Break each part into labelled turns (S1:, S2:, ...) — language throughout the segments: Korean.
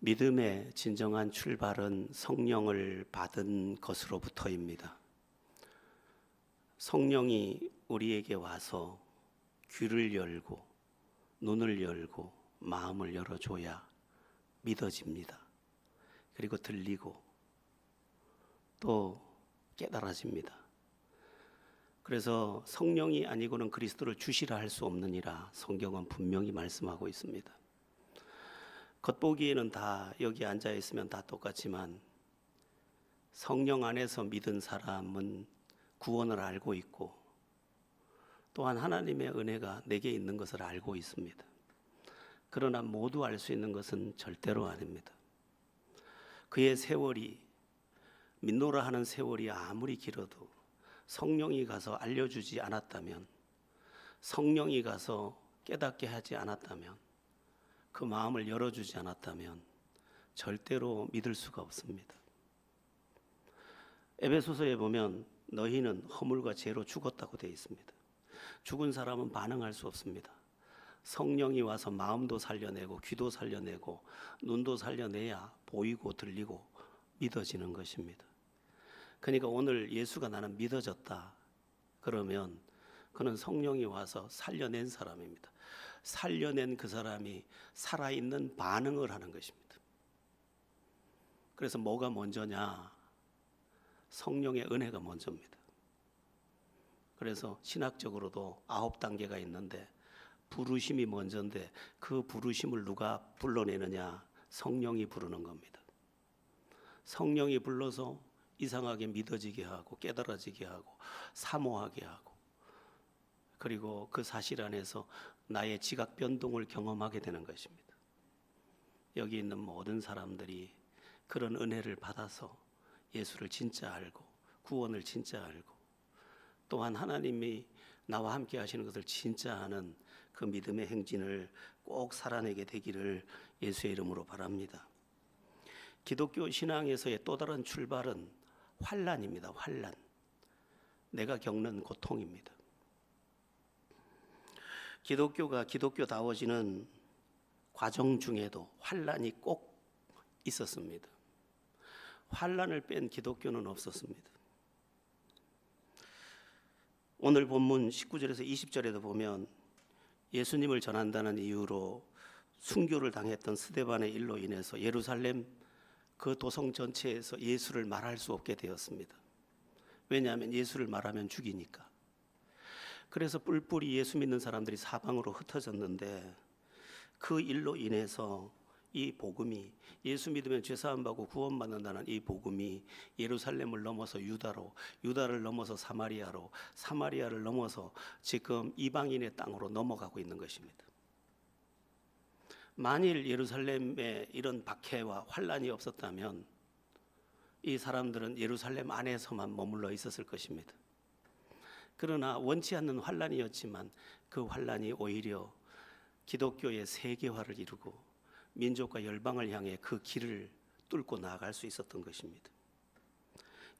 S1: 믿음의 진정한 출발은 성령을 받은 것으로부터입니다. 성령이 우리에게 와서 귀를 열고 눈을 열고 마음을 열어줘야 믿어집니다. 그리고 들리고 또 깨달아집니다. 그래서 성령이 아니고는 그리스도를 주시라 할 수 없느니라 성경은 분명히 말씀하고 있습니다. 겉보기에는 다 여기 앉아 있으면 다 똑같지만 성령 안에서 믿은 사람은 구원을 알고 있고 또한 하나님의 은혜가 내게 있는 것을 알고 있습니다. 그러나 모두 알 수 있는 것은 절대로 아닙니다. 그의 세월이 믿노라 하는 세월이 아무리 길어도 성령이 가서 알려주지 않았다면, 성령이 가서 깨닫게 하지 않았다면, 그 마음을 열어주지 않았다면 절대로 믿을 수가 없습니다. 에베소서에 보면 너희는 허물과 죄로 죽었다고 되어 있습니다. 죽은 사람은 반응할 수 없습니다. 성령이 와서 마음도 살려내고 귀도 살려내고 눈도 살려내야 보이고 들리고 믿어지는 것입니다. 그러니까 오늘 예수가 나는 믿어졌다 그러면 그는 성령이 와서 살려낸 사람입니다. 살려낸 그 사람이 살아있는 반응을 하는 것입니다. 그래서 뭐가 먼저냐? 성령의 은혜가 먼저입니다. 그래서 신학적으로도 9단계가 있는데 부르심이 먼저인데 그 부르심을 누가 불러내느냐? 성령이 부르는 겁니다. 성령이 불러서 이상하게 믿어지게 하고 깨달아지게 하고 사모하게 하고 그리고 그 사실 안에서 나의 지각 변동을 경험하게 되는 것입니다. 여기 있는 모든 사람들이 그런 은혜를 받아서 예수를 진짜 알고 구원을 진짜 알고 또한 하나님이 나와 함께 하시는 것을 진짜 아는 그 믿음의 행진을 꼭 살아내게 되기를 예수의 이름으로 바랍니다. 기독교 신앙에서의 또 다른 출발은 환난입니다. 환난. 내가 겪는 고통입니다. 기독교가 기독교다워지는 과정 중에도 환난이 꼭 있었습니다. 환난을 뺀 기독교는 없었습니다. 오늘 본문 19절에서 20절에도 보면 예수님을 전한다는 이유로 순교를 당했던 스데반의 일로 인해서 예루살렘 그 도성 전체에서 예수를 말할 수 없게 되었습니다. 왜냐하면 예수를 말하면 죽이니까. 그래서 뿔뿔이 예수 믿는 사람들이 사방으로 흩어졌는데 그 일로 인해서 이 복음이 예수 믿으면 죄사함 받고 구원받는다는 이 복음이 예루살렘을 넘어서 유다로, 유다를 넘어서 사마리아로, 사마리아를 넘어서 지금 이방인의 땅으로 넘어가고 있는 것입니다. 만일 예루살렘에 이런 박해와 환난이 없었다면 이 사람들은 예루살렘 안에서만 머물러 있었을 것입니다. 그러나 원치 않는 환난이었지만 그 환난이 오히려 기독교의 세계화를 이루고 민족과 열방을 향해 그 길을 뚫고 나아갈 수 있었던 것입니다.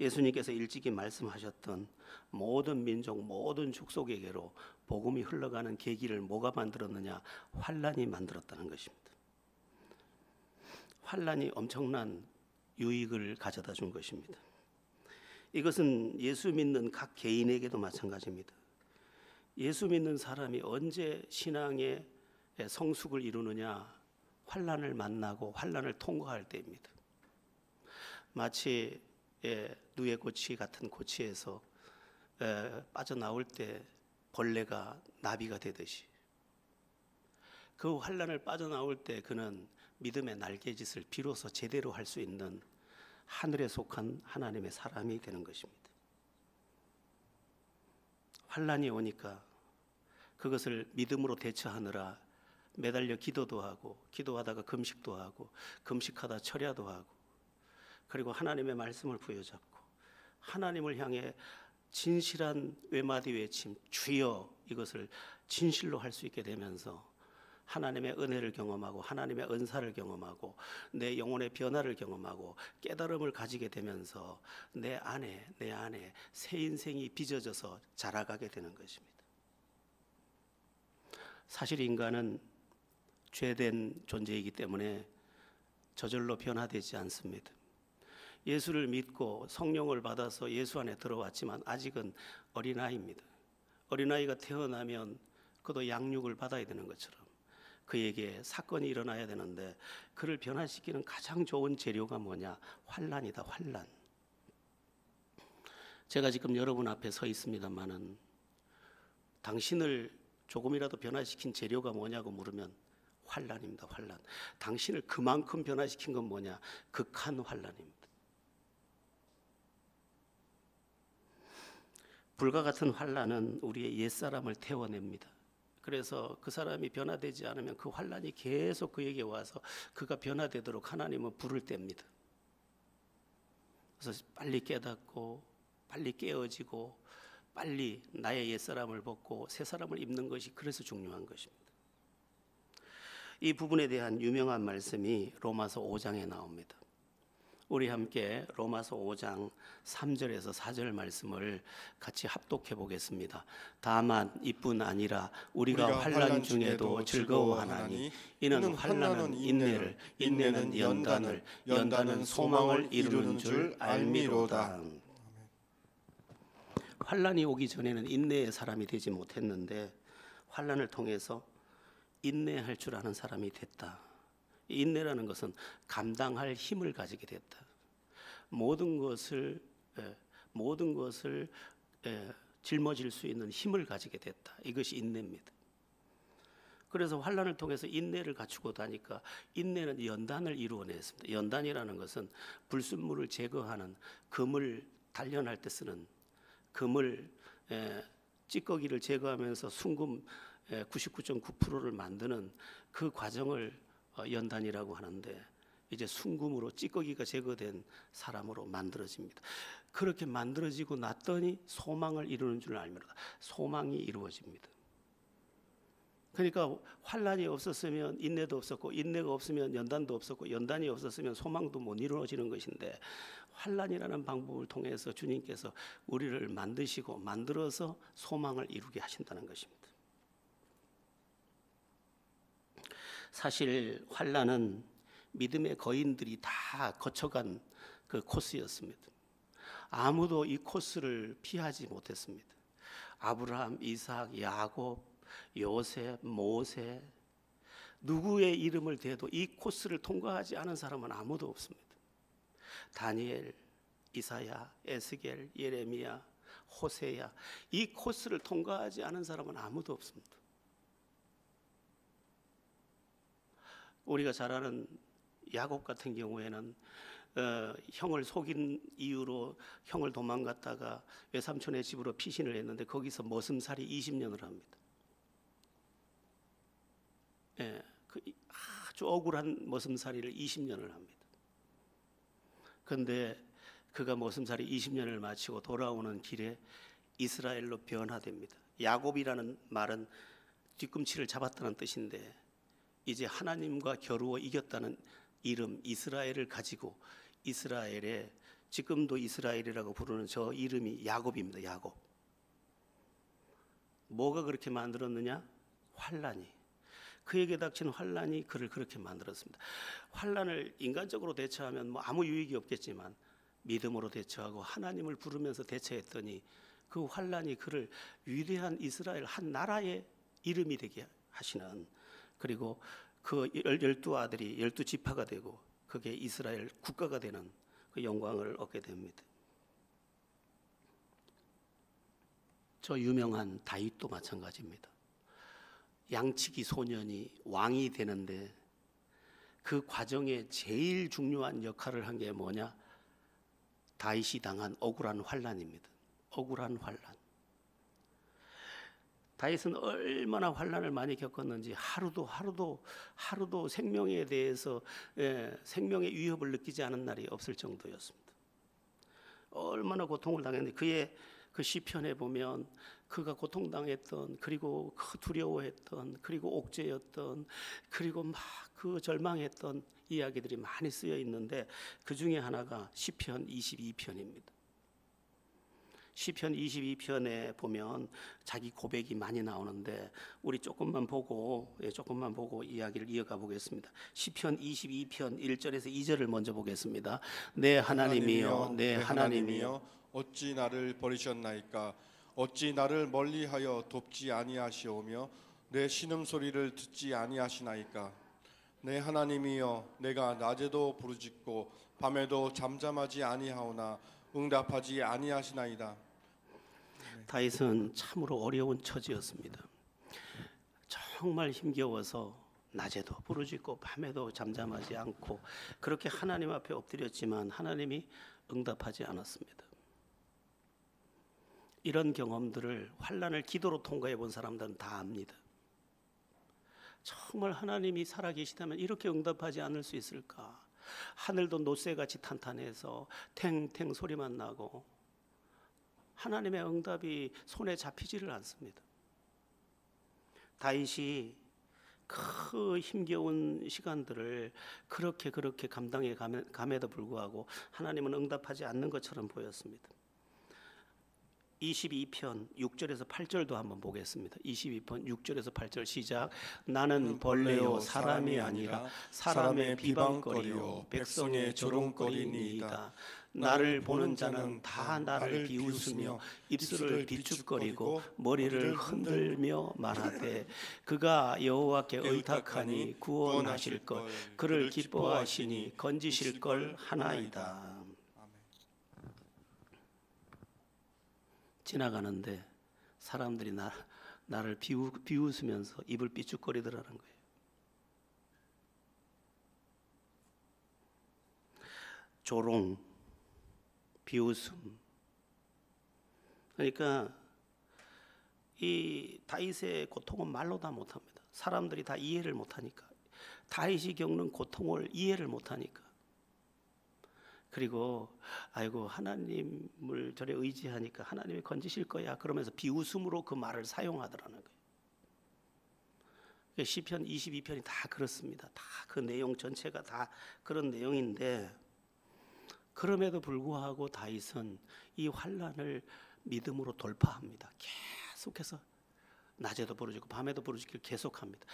S1: 예수님께서 일찍이 말씀하셨던 모든 민족, 모든 족속에게로 복음이 흘러가는 계기를 뭐가 만들었느냐? 환난이 만들었다는 것입니다. 환난이 엄청난 유익을 가져다 준 것입니다. 이것은 예수 믿는 각 개인에게도 마찬가지입니다. 예수 믿는 사람이 언제 신앙의 성숙을 이루느냐? 환난을 만나고 환난을 통과할 때입니다. 마치 누에 고치 같은 고치에서 빠져나올 때 벌레가 나비가 되듯이 그 환난을 빠져나올 때 그는 믿음의 날개짓을 비로소 제대로 할 수 있는 하늘에 속한 하나님의 사람이 되는 것입니다. 환난이 오니까 그것을 믿음으로 대처하느라 매달려 기도도 하고 기도하다가 금식도 하고 금식하다 철야도 하고 그리고 하나님의 말씀을 부여잡고 하나님을 향해 진실한 외마디 외침 주여 이것을 진실로 할 수 있게 되면서 하나님의 은혜를 경험하고 하나님의 은사를 경험하고 내 영혼의 변화를 경험하고 깨달음을 가지게 되면서 내 안에 새 인생이 빚어져서 자라가게 되는 것입니다. 사실 인간은 죄된 존재이기 때문에 저절로 변화되지 않습니다. 예수를 믿고 성령을 받아서 예수 안에 들어왔지만 아직은 어린아이입니다. 어린아이가 태어나면 그도 양육을 받아야 되는 것처럼 그에게 사건이 일어나야 되는데 그를 변화시키는 가장 좋은 재료가 뭐냐? 환난이다. 환난. 제가 지금 여러분 앞에 서 있습니다마는 당신을 조금이라도 변화시킨 재료가 뭐냐고 물으면 환난입니다. 환난. 당신을 그만큼 변화시킨 건 뭐냐? 극한 환난입니다. 불과 같은 환난은 우리의 옛사람을 태워냅니다. 그래서 그 사람이 변화되지 않으면 그 환난이 계속 그에게 와서 그가 변화되도록 하나님은 불을 뗍니다. 그래서 빨리 깨닫고 빨리 깨어지고 빨리 나의 옛사람을 벗고 새 사람을 입는 것이 그래서 중요한 것입니다. 이 부분에 대한 유명한 말씀이 로마서 5장에 나옵니다. 우리 함께 로마서 5장 3절에서 4절 말씀을 같이 합독해 보겠습니다. 다만 이뿐 아니라 우리가 환난 중에도 즐거워하나니 이는 환난은 인내를, 인내는 연단을, 연단은 소망을 이루는 줄 알미로다. 환난이 오기 전에는 인내의 사람이 되지 못했는데 환난을 통해서 인내할 줄 아는 사람이 됐다. 인내라는 것은 감당할 힘을 가지게 됐다. 모든 것을 짊어질 수 있는 힘을 가지게 됐다. 이것이 인내입니다. 그래서 환난을 통해서 인내를 갖추고 다니까 인내는 연단을 이루어냈습니다. 연단이라는 것은 불순물을 제거하는 금을 단련할 때 쓰는 금을 찌꺼기를 제거하면서 순금 99.9%를 만드는 그 과정을 연단이라고 하는데 이제 순금으로 찌꺼기가 제거된 사람으로 만들어집니다. 그렇게 만들어지고 났더니 소망을 이루는 줄 알미로다. 소망이 이루어집니다. 그러니까 환난이 없었으면 인내도 없었고 인내가 없으면 연단도 없었고 연단이 없었으면 소망도 못 이루어지는 것인데 환난이라는 방법을 통해서 주님께서 우리를 만드시고 만들어서 소망을 이루게 하신다는 것입니다. 사실 환난은 믿음의 거인들이 다 거쳐간 그 코스였습니다. 아무도 이 코스를 피하지 못했습니다. 아브라함, 이삭, 야곱, 요셉, 모세 누구의 이름을 대도 이 코스를 통과하지 않은 사람은 아무도 없습니다. 다니엘, 이사야, 에스겔, 예레미야, 호세야 이 코스를 통과하지 않은 사람은 아무도 없습니다. 우리가 잘 아는 야곱 같은 경우에는 형을 속인 이유로 형을 도망갔다가 외삼촌의 집으로 피신을 했는데 거기서 머슴살이 20년을 합니다. 그 아주 억울한 머슴살이를 20년을 합니다. 그런데 그가 머슴살이 20년을 마치고 돌아오는 길에 이스라엘로 변화됩니다. 야곱이라는 말은 뒤꿈치를 잡았다는 뜻인데 이제 하나님과 겨루어 이겼다는 이름 이스라엘을 가지고 이스라엘에 지금도 이스라엘이라고 부르는 저 이름이 야곱입니다. 야곱. 뭐가 그렇게 만들었느냐? 환난이. 그에게 닥친 환난이 그를 그렇게 만들었습니다. 환난을 인간적으로 대처하면 뭐 아무 유익이 없겠지만 믿음으로 대처하고 하나님을 부르면서 대처했더니 그 환난이 그를 위대한 이스라엘 한 나라의 이름이 되게 하시는 그리고 그 12아들이 12지파가 되고 그게 이스라엘 국가가 되는 그 영광을 얻게 됩니다. 저 유명한 다윗도 마찬가지입니다. 양치기 소년이 왕이 되는데 그 과정에 제일 중요한 역할을 한 게 뭐냐? 다윗이 당한 억울한 환난입니다. 억울한 환난. 다윗은 얼마나 환난을 많이 겪었는지 하루도 생명에 대해서 생명의 위협을 느끼지 않은 날이 없을 정도였습니다. 얼마나 고통을 당했는데 그의 그 시편에 보면 그가 고통당했던 그리고 그 두려워했던 그리고 옥죄였던 그리고 막 그 절망했던 이야기들이 많이 쓰여 있는데 그 중에 하나가 시편 22편입니다. 시편 22편에 보면 자기 고백이 많이 나오는데 우리 조금만 보고 이야기를 이어가 보겠습니다. 시편 22편 1절에서 2절을 먼저 보겠습니다. 내 하나님이여 내 하나님이여
S2: 어찌 나를 버리셨나이까. 어찌 나를 멀리하여 돕지 아니하시오며 내 신음소리를 듣지 아니하시나이까. 내 하나님이여 내가 낮에도 부르짖고 밤에도 잠잠하지 아니하오나 응답하지 아니하시나이다.
S1: 다윗은 참으로 어려운 처지였습니다. 정말 힘겨워서 낮에도 부르짖고 밤에도 잠잠하지 않고 그렇게 하나님 앞에 엎드렸지만 하나님이 응답하지 않았습니다. 이런 경험들을 환난을 기도로 통과해 본 사람들은 다 압니다. 정말 하나님이 살아계시다면 이렇게 응답하지 않을 수 있을까? 하늘도 노새같이 탄탄해서 탱탱 소리만 나고 하나님의 응답이 손에 잡히지를 않습니다. 다윗이 그 힘겨운 시간들을 그렇게 감당해 감에도 불구하고 하나님은 응답하지 않는 것처럼 보였습니다. 22편 6절에서 8절도 한번 보겠습니다. 22편 6절에서 8절 시작. 나는 벌레요 사람이 아니라 사람의 비방거리요 백성의 조롱거리니이다. 나를 보는 자는 다 나를 비웃으며 입술을 비축거리고 머리를 흔들며 말하되 그가 여호와께 의탁하니 구원하실 것 그를 기뻐하시니 건지실 걸 하나이다. 지나가는데 사람들이 나를 비웃으면서 입을 삐죽거리더라는 거예요. 조롱, 비웃음. 그러니까 이 다윗의 고통은 말로 다 못합니다. 사람들이 다 이해를 못하니까. 다윗이 겪는 고통을 이해를 못하니까. 그리고 아이고 하나님을 저래 의지하니까 하나님이 건지실 거야 그러면서 비웃음으로 그 말을 사용하더라는 거예요. 시편 22편이 다 그렇습니다. 다 그 내용 전체가 다 그런 내용인데 그럼에도 불구하고 다윗은 이 환난을 믿음으로 돌파합니다. 계속해서 낮에도 부르짖고 밤에도 부르짖기를 계속합니다.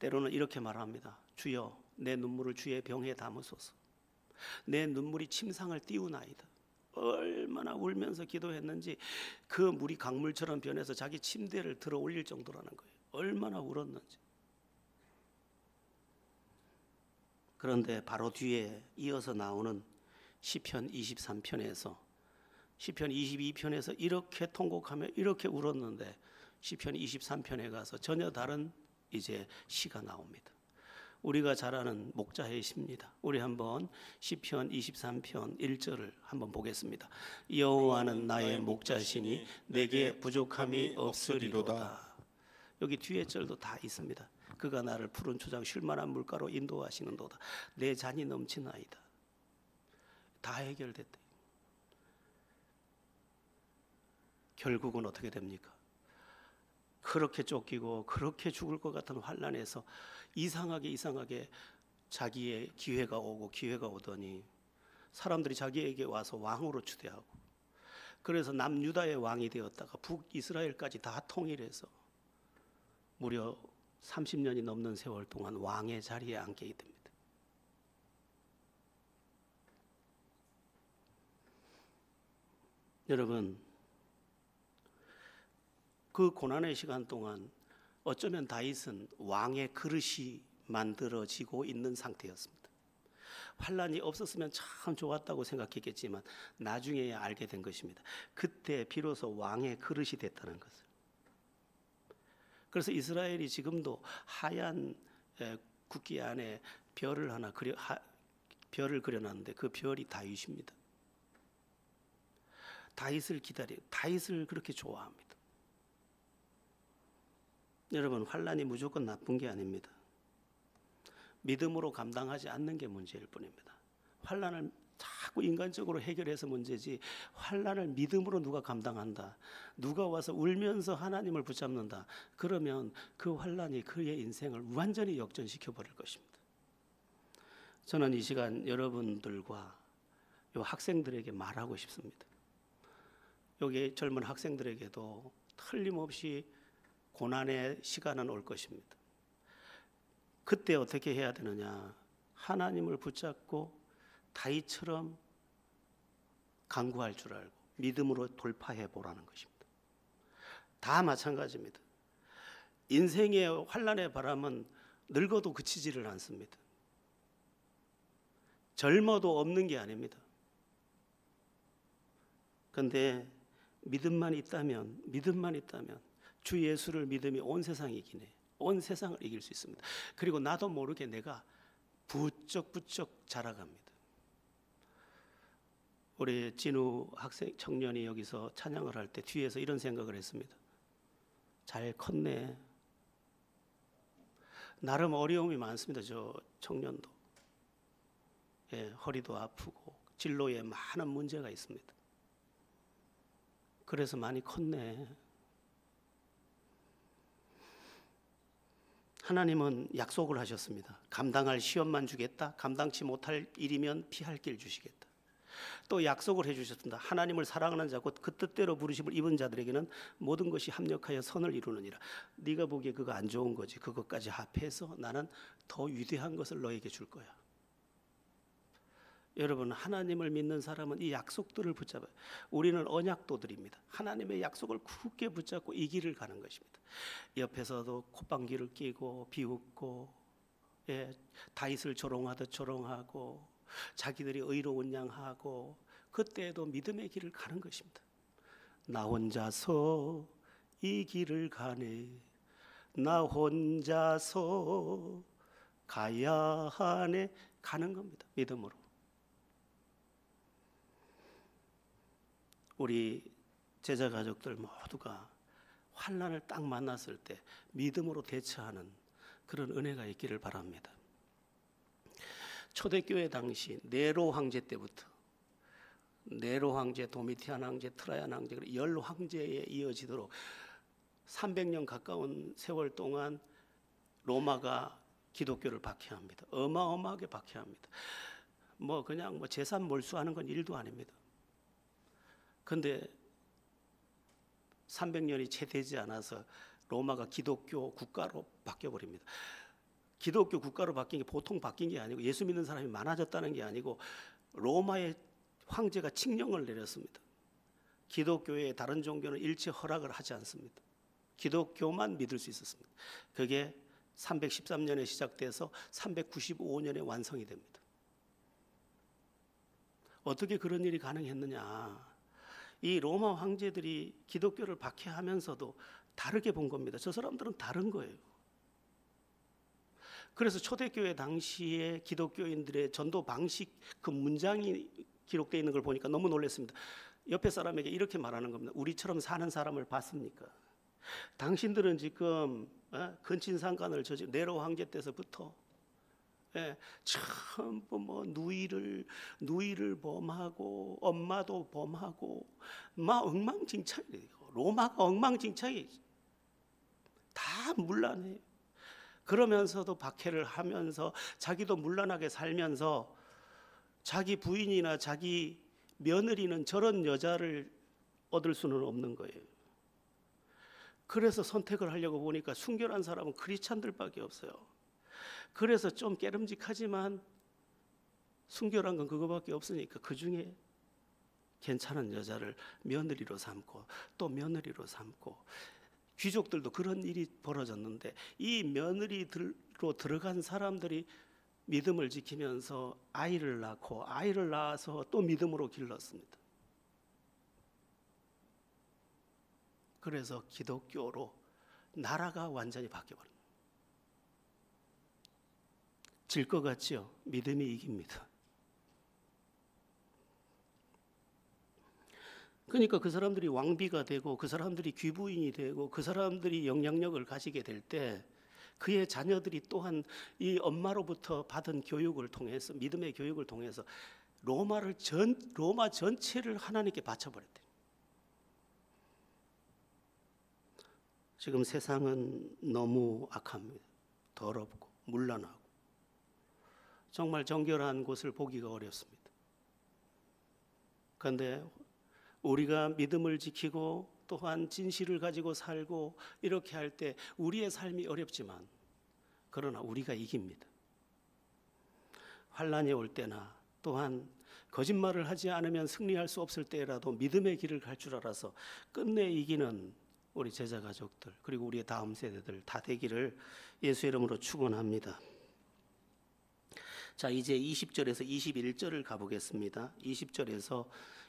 S1: 때로는 이렇게 말합니다. 주여 내 눈물을 주의 병에 담으소서. 내 눈물이 침상을 띄우나이다. 얼마나 울면서 기도했는지 그 물이 강물처럼 변해서 자기 침대를 들어 올릴 정도라는 거예요. 얼마나 울었는지. 그런데 바로 뒤에 이어서 나오는 시편 23편에서 시편 22편에서 이렇게 통곡하며 이렇게 울었는데 시편 23편에 가서 전혀 다른 이제 시가 나옵니다. 우리가 잘 아는 목자의 시입니다. 우리 한번 시편 23편 1절을 한번 보겠습니다. 여호와는 나의 목자시니 내게 부족함이 없으리로다. 여기 뒤에 절도 다 있습니다. 그가 나를 푸른 초장 쉴만한 물가로 인도하시는도다. 내 잔이 넘치나이다. 다 해결됐대. 결국은 어떻게 됩니까? 그렇게 쫓기고 그렇게 죽을 것 같은 환난에서 이상하게 자기의 기회가 오더니 사람들이 자기에게 와서 왕으로 추대하고 그래서 남유다의 왕이 되었다가 북이스라엘까지 다 통일해서 무려 30년이 넘는 세월 동안 왕의 자리에 앉게 됩니다. 여러분 그 고난의 시간 동안 어쩌면 다윗은 왕의 그릇이 만들어지고 있는 상태였습니다. 환난이 없었으면 참 좋았다고 생각했겠지만 나중에야 알게 된 것입니다. 그때 비로소 왕의 그릇이 됐다는 것을. 그래서 이스라엘이 지금도 하얀 국기 안에 별을 그려놨는데 그 별이 다윗입니다. 다윗을 다윗을 그렇게 좋아합니다. 여러분 환난이 무조건 나쁜 게 아닙니다. 믿음으로 감당하지 않는 게 문제일 뿐입니다. 환난을 자꾸 인간적으로 해결해서 문제지 환난을 믿음으로 누가 감당한다. 누가 와서 울면서 하나님을 붙잡는다. 그러면 그 환난이 그의 인생을 완전히 역전시켜 버릴 것입니다. 저는 이 시간 여러분들과 요 학생들에게 말하고 싶습니다. 여기 젊은 학생들에게도 틀림없이 고난의 시간은 올 것입니다. 그때 어떻게 해야 되느냐? 하나님을 붙잡고 다윗처럼 간구할 줄 알고 믿음으로 돌파해 보라는 것입니다. 다 마찬가지입니다. 인생의 환난의 바람은 늙어도 그치지를 않습니다. 젊어도 없는 게 아닙니다. 그런데 믿음만 있다면 주 예수를 믿음이 온 세상을 이기네. 온 세상을 이길 수 있습니다. 그리고 나도 모르게 내가 부쩍부쩍 자라갑니다. 우리 진우 학생 청년이 여기서 찬양을 할 때 뒤에서 이런 생각을 했습니다. 잘 컸네. 나름 어려움이 많습니다. 저 청년도. 예, 허리도 아프고 진로에 많은 문제가 있습니다. 그래서 많이 컸네. 하나님은 약속을 하셨습니다. 감당할 시험만 주겠다. 감당치 못할 일이면 피할 길 주시겠다. 또 약속을 해주셨습니다. 하나님을 사랑하는 자고 그 뜻대로 부르심을 입은 자들에게는 모든 것이 합력하여 선을 이루느니라. 네가 보기에 그거 안 좋은 거지. 그것까지 합해서 나는 더 위대한 것을 너에게 줄 거야. 여러분, 하나님을 믿는 사람은 이 약속들을 붙잡아요. 우리는 언약도들입니다. 하나님의 약속을 굳게 붙잡고 이 길을 가는 것입니다. 옆에서도 콧방귀를 뀌고 비웃고, 예, 다윗을 조롱하듯 조롱하고 자기들이 의로운 양 하고, 그때에도 믿음의 길을 가는 것입니다. 나 혼자서 이 길을 가네. 나 혼자서 가야 하네. 가는 겁니다. 믿음으로. 우리 제자 가족들 모두가 환난을 딱 만났을 때 믿음으로 대처하는 그런 은혜가 있기를 바랍니다. 초대교회 당시 네로 황제 때부터 네로 황제, 도미티안 황제, 트라얀 황제, 열 황제에 이어지도록 300년 가까운 세월 동안 로마가 기독교를 박해합니다. 어마어마하게 박해합니다. 그냥 재산 몰수하는 건 일도 아닙니다. 그런데 300년이 채 되지 않아서 로마가 기독교 국가로 바뀌어버립니다. 기독교 국가로 바뀐 게 보통 바뀐 게 아니고 예수 믿는 사람이 많아졌다는 게 아니고 로마의 황제가 칙령을 내렸습니다. 기독교의 다른 종교는 일체 허락을 하지 않습니다. 기독교만 믿을 수 있었습니다. 그게 313년에 시작돼서 395년에 완성이 됩니다. 어떻게 그런 일이 가능했느냐? 이 로마 황제들이 기독교를 박해하면서도 다르게 본 겁니다. 저 사람들은 다른 거예요. 그래서 초대교회 당시에 기독교인들의 전도 방식, 그 문장이 기록되어 있는 걸 보니까 너무 놀랐습니다. 옆에 사람에게 이렇게 말하는 겁니다. 우리처럼 사는 사람을 봤습니까? 당신들은 지금 근친상간을 네로 황제 때서부터 전부 누이를 범하고 엄마도 범하고 막 엉망진창이에요. 로마가 엉망진창이 다 문란해요. 그러면서도 박해를 하면서 자기도 문란하게 살면서 자기 부인이나 자기 며느리는 저런 여자를 얻을 수는 없는 거예요. 그래서 선택을 하려고 보니까 순결한 사람은 크리스찬들밖에 없어요. 그래서 좀 깨름직하지만 순결한 건 그거밖에 없으니까 그 중에 괜찮은 여자를 며느리로 삼고 또 며느리로 삼고, 귀족들도 그런 일이 벌어졌는데 이 며느리로 들어간 사람들이 믿음을 지키면서 아이를 낳고 아이를 낳아서 또 믿음으로 길렀습니다. 그래서 기독교로 나라가 완전히 바뀌어버립니다. 질 것 같지요? 믿음이 이깁니다. 그러니까 그 사람들이 왕비가 되고 그 사람들이 귀부인이 되고 그 사람들이 영향력을 가지게 될 때 그의 자녀들이 또한 이 엄마로부터 받은 교육을 통해서, 믿음의 교육을 통해서 로마 전체를 하나님께 바쳐버렸대요. 지금 세상은 너무 악합니다. 더럽고 문란하고 정말 정결한 곳을 보기가 어렵습니다. 그런데 우리가 믿음을 지키고 또한 진실을 가지고 살고 이렇게 할 때 우리의 삶이 어렵지만 그러나 우리가 이깁니다. 환난이 올 때나 또한 거짓말을 하지 않으면 승리할 수 없을 때라도 믿음의 길을 갈 줄 알아서 끝내 이기는 우리 제자 가족들 그리고 우리의 다음 세대들 다 되기를 예수의 이름으로 축원합니다. 자, 이제 20절에서 21절을 가보겠습니다. 20절에서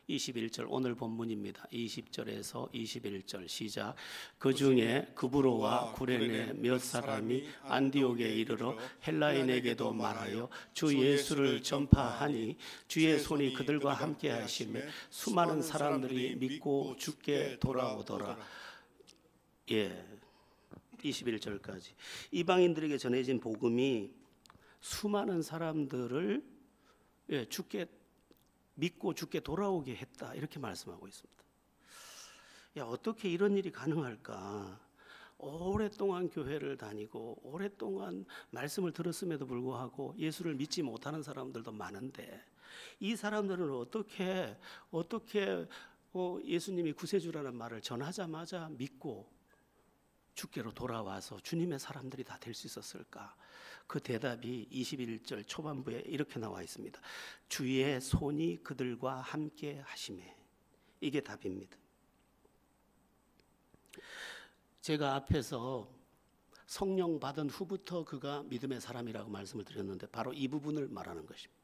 S1: 21절 오늘 본문입니다. 20절에서 21절 시작. 그 중에 그브로와 구레네 몇 사람이 안디옥에 이르러 헬라인에게도 말하여 주 예수를 전파하니 주의 손이 그들과 함께 하시매 수많은 사람들이 믿고 주께 돌아오더라. 예, 21절까지 이방인들에게 전해진 복음이 수많은 사람들을 주께 믿고 주께 돌아오게 했다 이렇게 말씀하고 있습니다. 야, 어떻게 이런 일이 가능할까? 오랫동안 교회를 다니고 오랫동안 말씀을 들었음에도 불구하고 예수를 믿지 못하는 사람들도 많은데 이 사람들은 어떻게 예수님이 구세주라는 말을 전하자마자 믿고 주께로 돌아와서 주님의 사람들이 다 될 수 있었을까? 그 대답이 21절 초반부에 이렇게 나와 있습니다. 주의 손이 그들과 함께 하심에. 이게 답입니다. 제가 앞에서 성령 받은 후부터 그가 믿음의 사람이라고 말씀을 드렸는데 바로 이 부분을 말하는 것입니다.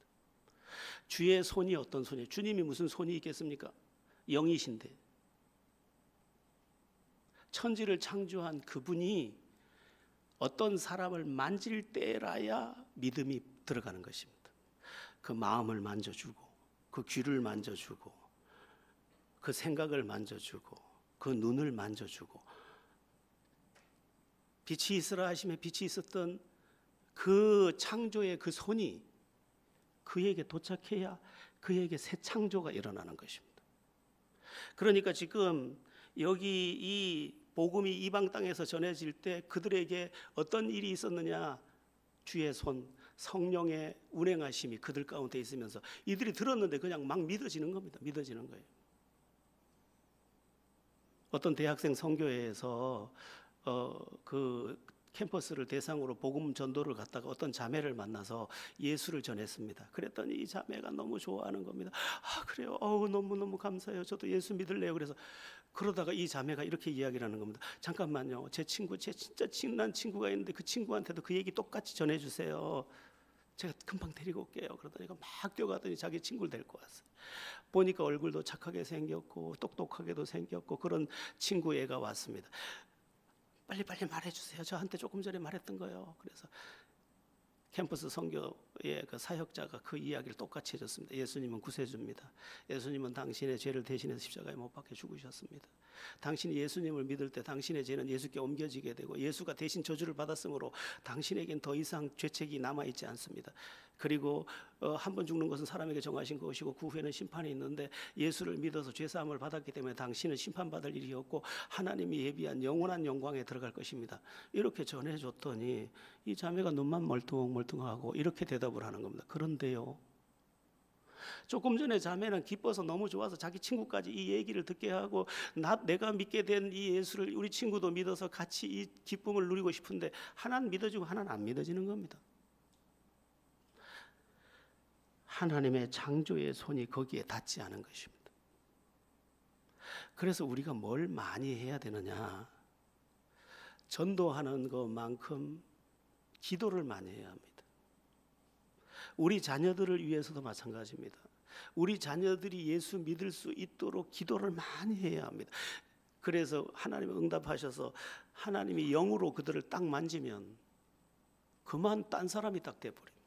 S1: 주의 손이 어떤 손이에요? 주님이 무슨 손이 있겠습니까? 영이신데 천지를 창조한 그분이 어떤 사람을 만질 때라야 믿음이 들어가는 것입니다. 그 마음을 만져주고 그 귀를 만져주고 그 생각을 만져주고 그 눈을 만져주고 빛이 있으라 하심에 빛이 있었던 그 창조의 그 손이 그에게 도착해야 그에게 새 창조가 일어나는 것입니다. 그러니까 지금 여기 이 복음이 이방 땅에서 전해질 때 그들에게 어떤 일이 있었느냐? 주의 손, 성령의 운행하심이 그들 가운데 있으면서 이들이 들었는데 그냥 막 믿어지는 겁니다. 믿어지는 거예요. 어떤 대학생 선교회에서 그 캠퍼스를 대상으로 복음 전도를 갔다가 어떤 자매를 만나서 예수를 전했습니다. 그랬더니 이 자매가 너무 좋아하는 겁니다. 아, 그래요? 너무너무 감사해요. 저도 예수 믿을래요. 그러다가 이 자매가 이렇게 이야기를 하는 겁니다. 잠깐만요. 제 진짜 친한 친구가 있는데 그 친구한테도 그 얘기 똑같이 전해주세요. 제가 금방 데리고 올게요. 그러더니 막 뛰어가더니 자기 친구를 데리고 왔어요. 보니까 얼굴도 착하게 생겼고 똑똑하게도 생겼고 그런 친구 애가 왔습니다. 빨리 말해주세요. 저한테 조금 전에 말했던 거예요. 그래서 캠퍼스 선교의 그 사역자가 그 이야기를 똑같이 해줬습니다. 예수님은 구세주입니다. 예수님은 당신의 죄를 대신해서 십자가에 못 박혀 죽으셨습니다. 당신이 예수님을 믿을 때 당신의 죄는 예수께 옮겨지게 되고 예수가 대신 저주를 받았으므로 당신에겐 더 이상 죄책이 남아있지 않습니다. 그리고 한 번 죽는 것은 사람에게 정하신 것이고 그 후에는 심판이 있는데 예수를 믿어서 죄사함을 받았기 때문에 당신은 심판받을 일이 없고 하나님이 예비한 영원한 영광에 들어갈 것입니다. 이렇게 전해줬더니 이 자매가 눈만 멀뚱멀뚱하고 이렇게 대답을 하는 겁니다. 그런데요, 조금 전에 자매는 기뻐서 너무 좋아서 자기 친구까지 이 얘기를 듣게 하고 내가 믿게 된 이 예수를 우리 친구도 믿어서 같이 이 기쁨을 누리고 싶은데 하나는 믿어지고 하나는 안 믿어지는 겁니다. 하나님의 창조의 손이 거기에 닿지 않은 것입니다. 그래서 우리가 뭘 많이 해야 되느냐? 전도하는 것만큼 기도를 많이 해야 합니다. 우리 자녀들을 위해서도 마찬가지입니다. 우리 자녀들이 예수 믿을 수 있도록 기도를 많이 해야 합니다. 그래서 하나님이 응답하셔서 하나님이 영으로 그들을 딱 만지면 그만 딴 사람이 딱 돼버립니다.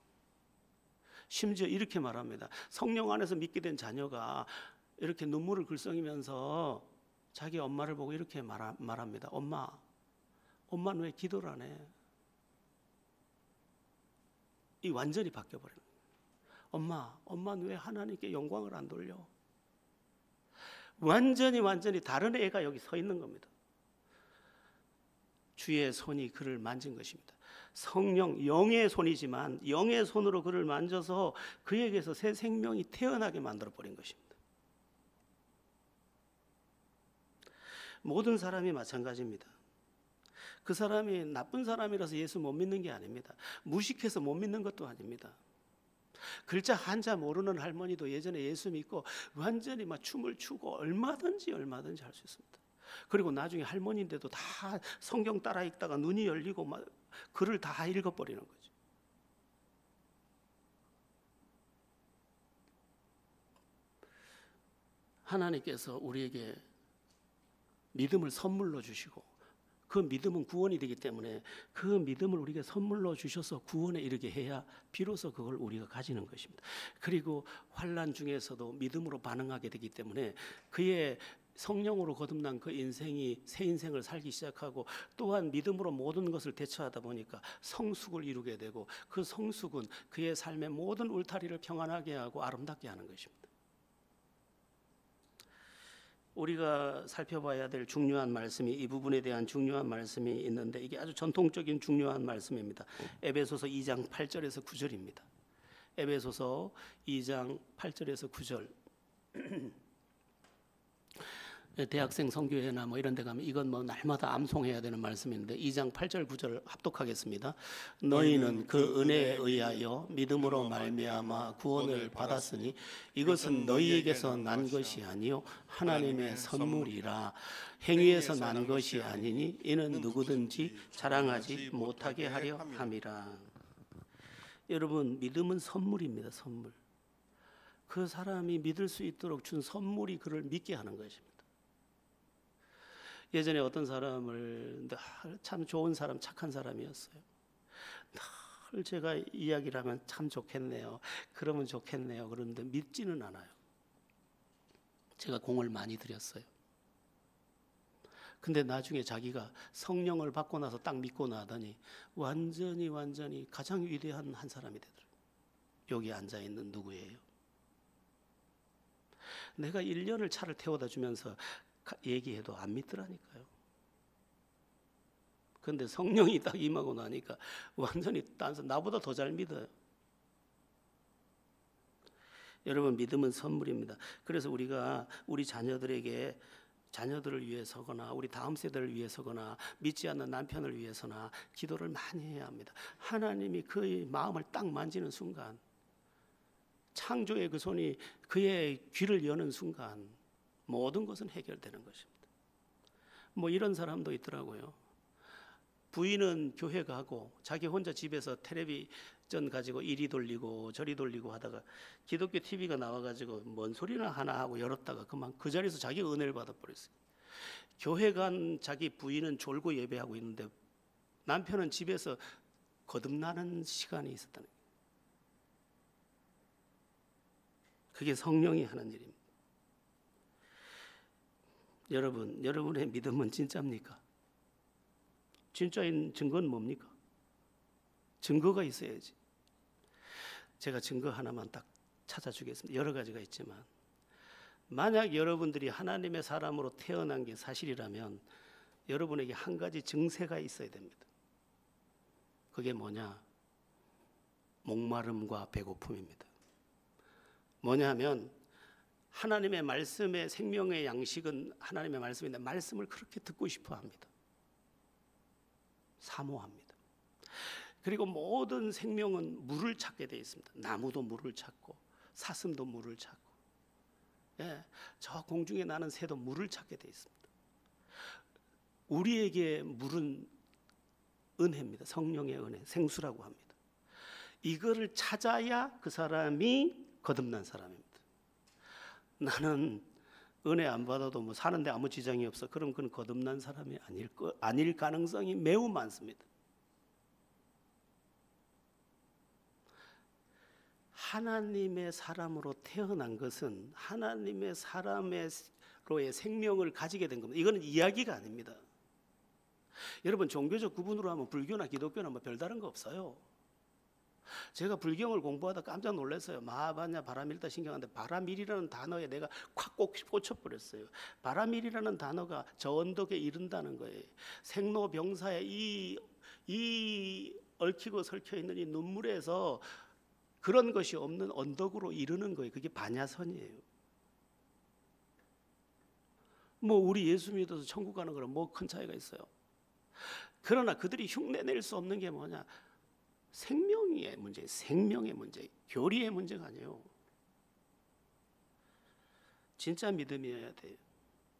S1: 심지어 이렇게 말합니다. 성령 안에서 믿게 된 자녀가 이렇게 눈물을 글썽이면서 자기 엄마를 보고 이렇게 말합니다. 엄마는 왜 기도를 안 해? 이 완전히 바뀌어버려요. 엄마는 왜 하나님께 영광을 안 돌려? 완전히 다른 애가 여기 서 있는 겁니다. 주의 손이 그를 만진 것입니다. 성령, 영의 손이지만 영의 손으로 그를 만져서 그에게서 새 생명이 태어나게 만들어버린 것입니다. 모든 사람이 마찬가지입니다. 그 사람이 나쁜 사람이라서 예수 못 믿는 게 아닙니다. 무식해서 못 믿는 것도 아닙니다. 글자 한자 모르는 할머니도 예전에 예수 믿고 완전히 막 춤을 추고 얼마든지 할 수 있습니다. 그리고 나중에 할머니인데도 다 성경 따라 읽다가 눈이 열리고 막 글을 다 읽어버리는 거죠. 하나님께서 우리에게 믿음을 선물로 주시고 그 믿음은 구원이 되기 때문에 그 믿음을 우리에게 선물로 주셔서 구원에 이르게 해야 비로소 그걸 우리가 가지는 것입니다. 그리고 환난 중에서도 믿음으로 반응하게 되기 때문에 그의 성령으로 거듭난 그 인생이 새 인생을 살기 시작하고 또한 믿음으로 모든 것을 대처하다 보니까 성숙을 이루게 되고 그 성숙은 그의 삶의 모든 울타리를 평안하게 하고 아름답게 하는 것입니다. 우리가 살펴봐야 될 중요한 말씀이 이 부분에 대한 중요한 말씀이 있는데 이게 아주 전통적인 중요한 말씀입니다. 에베소서 2장 8절에서 9절입니다. 에베소서 2장 8절에서 9절. 대학생 선교회나 뭐 이런 데 가면 이건 뭐 날마다 암송해야 되는 말씀인데 2장 8절 9절 합독하겠습니다. 너희는 그 은혜에 의하여 믿음으로 말미암아 구원을 받았으니 이것은 너희에게서 난 것이 아니요 하나님의 선물이라. 행위에서 난 것이 아니니 이는 누구든지 자랑하지 못하게 하려 함이라. 여러분, 믿음은 선물입니다. 선물. 그 사람이 믿을 수 있도록 준 선물이 그를 믿게 하는 것입니다. 예전에 어떤 사람을 참 좋은 사람, 착한 사람이었어요. 늘 제가 이야기를 하면 참 좋겠네요. 그러면 좋겠네요. 그런데 믿지는 않아요. 제가 공을 많이 들였어요. 근데 나중에 자기가 성령을 받고 나서 딱 믿고 나더니 완전히 가장 위대한 한 사람이 되더라고요. 여기 앉아있는 누구예요? 내가 1년을 차를 태워다 주면서 얘기해도 안 믿더라니까요. 그런데 성령이 딱 임하고 나니까 완전히 딴 나보다 더 잘 믿어요. 여러분, 믿음은 선물입니다. 그래서 우리가 우리 자녀들을 위해서거나 우리 다음 세대를 위해서거나 믿지 않는 남편을 위해서나 기도를 많이 해야 합니다. 하나님이 그의 마음을 딱 만지는 순간, 창조의 그 손이 그의 귀를 여는 순간 모든 것은 해결되는 것입니다. 뭐 이런 사람도 있더라고요. 부인은 교회 가고 자기 혼자 집에서 텔레비전 가지고 이리 돌리고 저리 돌리고 하다가 기독교 TV가 나와가지고 뭔 소리나 하나 하고 열었다가 그만 그 자리에서 자기 은혜를 받아버렸어요. 교회 간 자기 부인은 졸고 예배하고 있는데 남편은 집에서 거듭나는 시간이 있었다는 거예요. 그게 성령이 하는 일입니다. 여러분, 여러분의 믿음은 진짜입니까? 진짜인 증거는 뭡니까? 증거가 있어야지. 제가 증거 하나만 딱 찾아주겠습니다. 여러 가지가 있지만 만약 여러분들이 하나님의 사람으로 태어난 게 사실이라면 여러분에게 한 가지 증세가 있어야 됩니다. 그게 뭐냐? 목마름과 배고픔입니다. 뭐냐면 하나님의 말씀의 생명의 양식은 하나님의 말씀인데 말씀을 그렇게 듣고 싶어 합니다. 사모합니다. 그리고 모든 생명은 물을 찾게 되어 있습니다. 나무도 물을 찾고 사슴도 물을 찾고 저 공중에 나는 새도 물을 찾게 되어 있습니다. 우리에게 물은 은혜입니다. 성령의 은혜, 생수라고 합니다. 이거를 찾아야 그 사람이 거듭난 사람입니다. 나는 은혜 안 받아도 뭐 사는데 아무 지장이 없어. 그럼 그건 거듭난 사람이 아닐 가능성이 매우 많습니다. 하나님의 사람으로 태어난 것은 하나님의 사람으로의 생명을 가지게 된 겁니다. 이거는 이야기가 아닙니다. 여러분, 종교적 구분으로 하면 불교나 기독교나 뭐 별다른 거 없어요. 제가 불경을 공부하다 깜짝 놀랐어요. 마하바냐 바라밀다 신경하는데 바라밀이라는 단어에 내가 콱 꽂혀버렸어요. 바라밀이라는 단어가 저 언덕에 이른다는 거예요. 생로병사의 이 얽히고 설켜 있는 이 눈물에서 그런 것이 없는 언덕으로 이르는 거예요. 그게 반야선이에요. 뭐 우리 예수 믿어서 천국 가는 거랑 뭐 큰 차이가 있어요. 그러나 그들이 흉내낼 수 없는 게 뭐냐? 생명의 문제, 생명의 문제, 교리의 문제가 아니에요. 진짜 믿음이어야 돼요.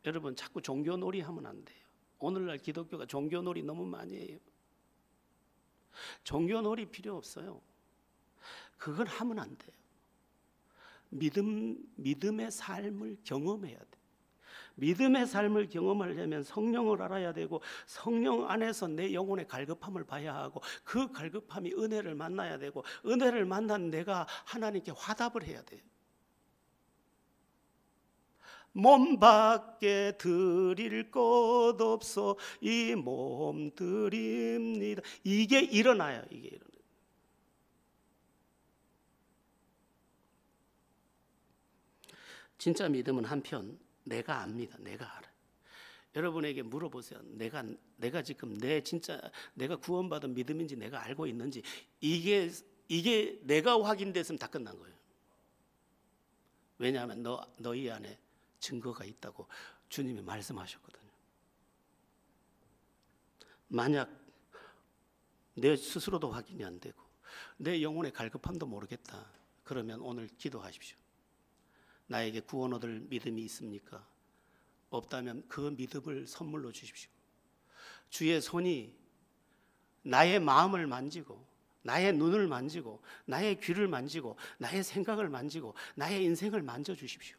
S1: 여러분 자꾸 종교놀이 하면 안 돼요. 오늘날 기독교가 종교놀이 너무 많이 해요. 종교놀이 필요 없어요. 그건 하면 안 돼요. 믿음의 삶을 경험해야 돼. 믿음의 삶을 경험하려면 성령을 알아야 되고 성령 안에서 내 영혼의 갈급함을 봐야 하고 그 갈급함이 은혜를 만나야 되고 은혜를 만난 내가 하나님께 화답을 해야 돼요. 몸 밖에 드릴 것 없어 이 몸 드립니다. 이게 일어나요. 이게 일어나요. 진짜 믿음은 한편 내가 압니다. 내가 알아요. 여러분에게 물어보세요. 내가 지금 내가 구원받은 믿음인지 내가 알고 있는지 이게 내가 확인됐으면 다 끝난 거예요. 왜냐하면 너희 안에 증거가 있다고 주님이 말씀하셨거든요. 만약 내 스스로도 확인이 안 되고 내 영혼의 갈급함도 모르겠다. 그러면 오늘 기도하십시오. 나에게 구원 얻을 믿음이 있습니까? 없다면 그 믿음을 선물로 주십시오. 주의 손이 나의 마음을 만지고 나의 눈을 만지고 나의 귀를 만지고 나의 생각을 만지고 나의 인생을 만져주십시오.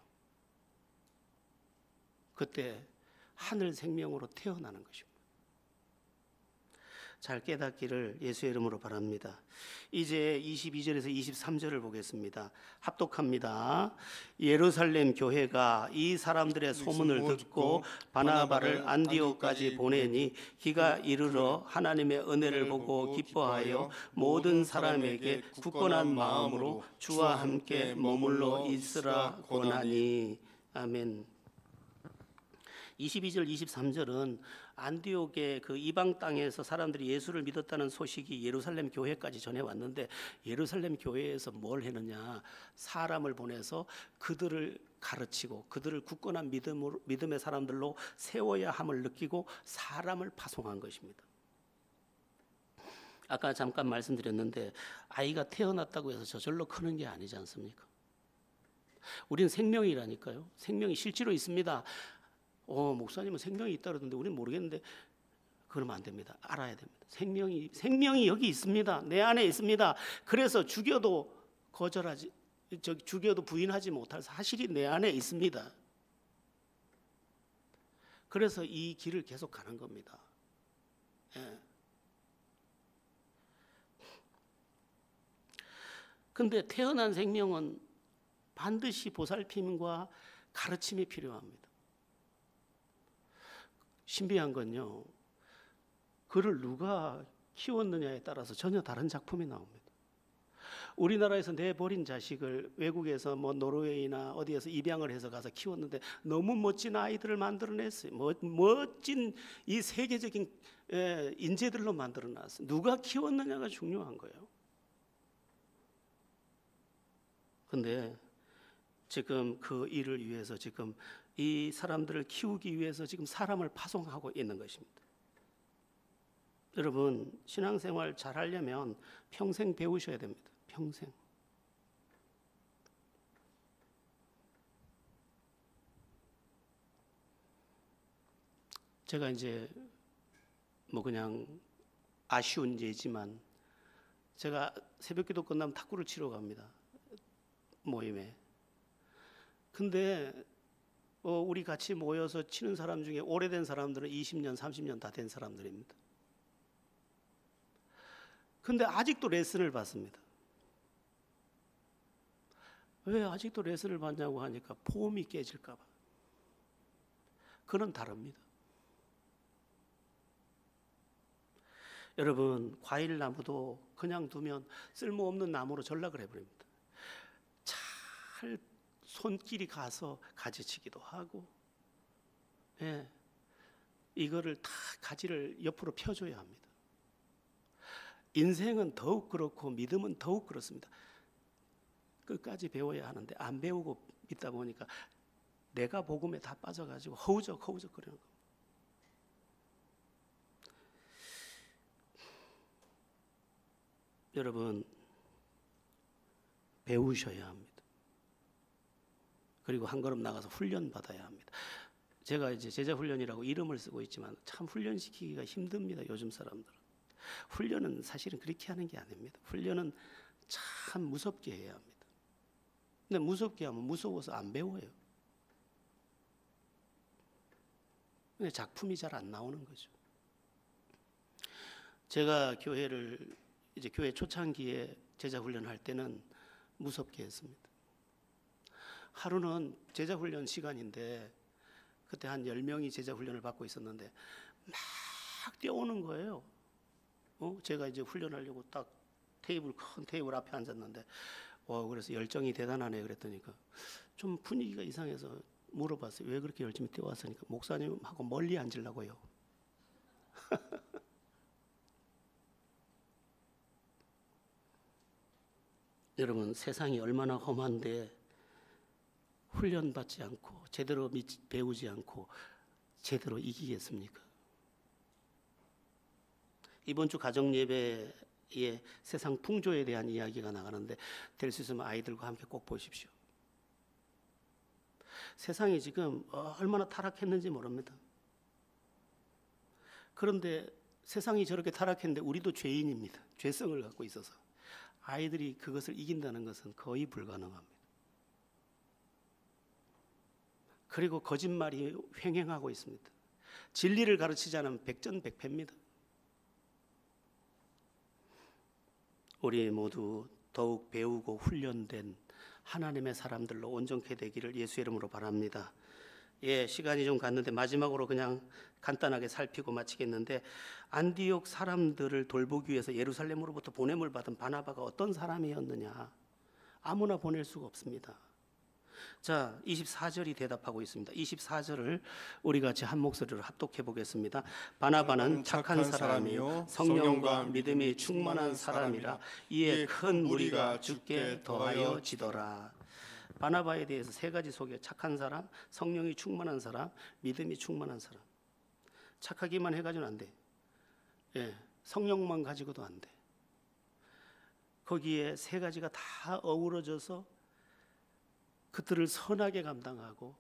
S1: 그때 하늘 생명으로 태어나는 것입니다. 잘 깨닫기를 예수의 이름으로 바랍니다. 이제 22절에서 23절을 보겠습니다. 합독합니다. 예루살렘 교회가 이 사람들의 소문을 듣고 바나바를 안디옥까지 보내니 기가 이르러 하나님의 은혜를 보고 기뻐하여 모든 사람에게 굳건한 마음으로 주와 함께 머물러 있으라 권하니. 아멘. 22절 23절은 안디옥의 그 이방 땅에서 사람들이 예수를 믿었다는 소식이 예루살렘 교회까지 전해왔는데 예루살렘 교회에서 뭘 했느냐? 사람을 보내서 그들을 가르치고 그들을 굳건한 믿음의 사람들로 세워야 함을 느끼고 사람을 파송한 것입니다. 아까 잠깐 말씀드렸는데 아이가 태어났다고 해서 저절로 크는 게 아니지 않습니까? 우리는 생명이라니까요. 생명이 실제로 있습니다. 목사님은 생명이 있다 그러던데 우리는 모르겠는데 그러면 안 됩니다. 알아야 됩니다. 생명이 여기 있습니다. 내 안에 있습니다. 그래서 죽여도 부인하지 못할 사실이 내 안에 있습니다. 그래서 이 길을 계속 가는 겁니다. 근데 태어난 생명은 반드시 보살핌과 가르침이 필요합니다. 신비한 건요, 그를 누가 키웠느냐에 따라서 전혀 다른 작품이 나옵니다. 우리나라에서 내버린 자식을 외국에서 노르웨이나 어디에서 입양을 해서 가서 키웠는데 너무 멋진 아이들을 만들어냈어요. 멋진 이 세계적인 인재들로 만들어놨어요. 누가 키웠느냐가 중요한 거예요. 근데 지금 그 일을 위해서 지금 이 사람들을 키우기 위해서 지금 사람을 파송하고 있는 것입니다. 여러분, 신앙생활 잘 하려면 평생 배우셔야 됩니다. 평생. 제가 이제 그냥 아쉬운 예지만 제가 새벽기도 끝나면 탁구를 치러 갑니다. 모임에. 근데 우리 같이 모여서 치는 사람 중에 오래된 사람들은 20년, 30년 다 된 사람들입니다. 근데 아직도 레슨을 받습니다. 왜 아직도 레슨을 받냐고 하니까 폼이 깨질까 봐. 그는 다릅니다. 여러분, 과일 나무도 그냥 두면 쓸모없는 나무로 전락을 해버립니다. 잘 손길이 가서 가지치기도 하고, 이거를 다 가지를 옆으로 펴줘야 합니다. 인생은 더욱 그렇고 믿음은 더욱 그렇습니다. 끝까지 배워야 하는데 안 배우고 믿다 보니까 내가 복음에 다 빠져가지고 허우적거리는 겁니다. 여러분, 배우셔야 합니다. 그리고 한 걸음 나가서 훈련 받아야 합니다. 제가 이제 제자 훈련이라고 이름을 쓰고 있지만 참 훈련시키기가 힘듭니다. 요즘 사람들은. 훈련은 사실은 그렇게 하는 게 아닙니다. 훈련은 참 무섭게 해야 합니다. 근데 무섭게 하면 무서워서 안 배워요. 근데 작품이 잘 안 나오는 거죠. 제가 이제 교회 초창기에 제자 훈련할 때는 무섭게 했습니다. 하루는 제자 훈련 시간인데 그때 한 10명이 제자 훈련을 받고 있었는데 막 뛰어오는 거예요. 제가 이제 훈련하려고 딱 큰 테이블 앞에 앉았는데 그래서 열정이 대단하네 그랬더니까 좀 분위기가 이상해서 물어봤어요. 왜 그렇게 열심히 뛰어왔으니까 목사님하고 멀리 앉으려고요. 여러분, 세상이 얼마나 험한데 훈련받지 않고 제대로 배우지 않고 제대로 이기겠습니까? 이번 주 가정예배에 세상 풍조에 대한 이야기가 나가는데 될 수 있으면 아이들과 함께 꼭 보십시오. 세상이 지금 얼마나 타락했는지 모릅니다. 그런데 세상이 저렇게 타락했는데 우리도 죄인입니다. 죄성을 갖고 있어서 아이들이 그것을 이긴다는 것은 거의 불가능합니다. 그리고 거짓말이 횡행하고 있습니다. 진리를 가르치지 않으면 백전백패입니다. 우리 모두 더욱 배우고 훈련된 하나님의 사람들로 온전케 되기를 예수 이름으로 바랍니다. 시간이 좀 갔는데 마지막으로 그냥 간단하게 살피고 마치겠는데, 안디옥 사람들을 돌보기 위해서 예루살렘으로부터 보냄을 받은 바나바가 어떤 사람이었느냐? 아무나 보낼 수가 없습니다. 자, 24절이 대답하고 있습니다. 24절을 우리 같이 한 목소리로 합독해 보겠습니다. 바나바는 착한 사람이요 성령과 믿음이 충만한 사람이라 이에 큰 무리가 주께 더하여 지더라. 바나바에 대해서 세 가지 소개. 착한 사람, 성령이 충만한 사람, 믿음이 충만한 사람. 착하기만 해가지고는 안 돼. 성령만 가지고도 안 돼. 거기에 세 가지가 다 어우러져서 그들을 선하게 감당하고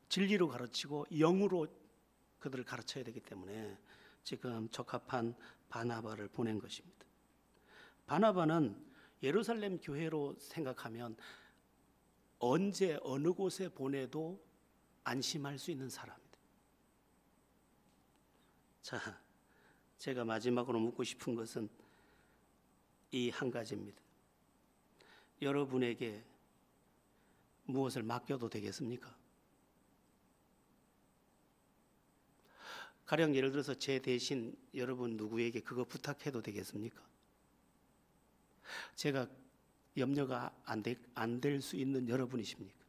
S1: 진리로 가르치고 영으로 그들을 가르쳐야 되기 때문에 지금 적합한 바나바를 보낸 것입니다. 바나바는 예루살렘 교회로 생각하면 언제 어느 곳에 보내도 안심할 수 있는 사람입니다. 자, 제가 마지막으로 묻고 싶은 것은 이 한 가지입니다. 여러분에게 무엇을 맡겨도 되겠습니까? 가령 예를 들어서 제 대신 여러분 누구에게 그거 부탁해도 되겠습니까? 제가 염려가 안 될 수 있는 여러분이십니까?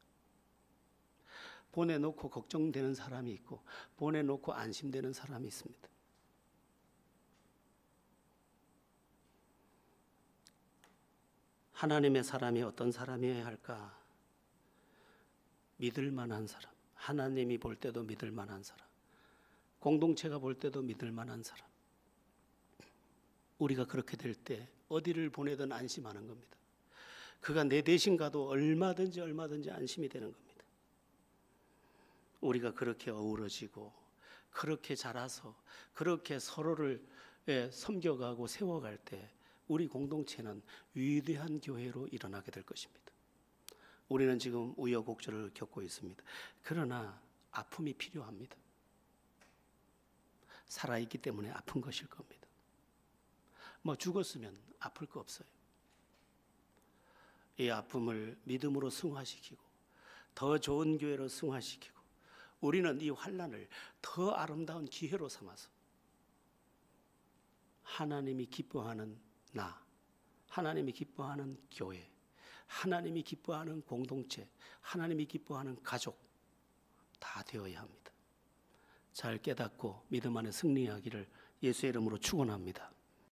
S1: 보내놓고 걱정되는 사람이 있고 보내놓고 안심되는 사람이 있습니다. 하나님의 사람이 어떤 사람이어야 할까? 믿을 만한 사람, 하나님이 볼 때도 믿을 만한 사람, 공동체가 볼 때도 믿을 만한 사람. 우리가 그렇게 될 때 어디를 보내든 안심하는 겁니다. 그가 내 대신 가도 얼마든지 안심이 되는 겁니다. 우리가 그렇게 어우러지고 그렇게 자라서 그렇게 서로를 섬겨가고 세워갈 때 우리 공동체는 위대한 교회로 일어나게 될 것입니다. 우리는 지금 우여곡절을 겪고 있습니다. 그러나 아픔이 필요합니다. 살아있기 때문에 아픈 것일 겁니다. 죽었으면 아플 거 없어요. 이 아픔을 믿음으로 승화시키고 더 좋은 교회로 승화시키고 우리는 이 환난을 더 아름다운 기회로 삼아서 하나님이 기뻐하는 나, 하나님이 기뻐하는 교회, 하나님이 기뻐하는 공동체, 하나님이 기뻐하는 가족 다 되어야 합니다. 잘 깨닫고 믿음 안에 승리하기를 예수의 이름으로 축원합니다.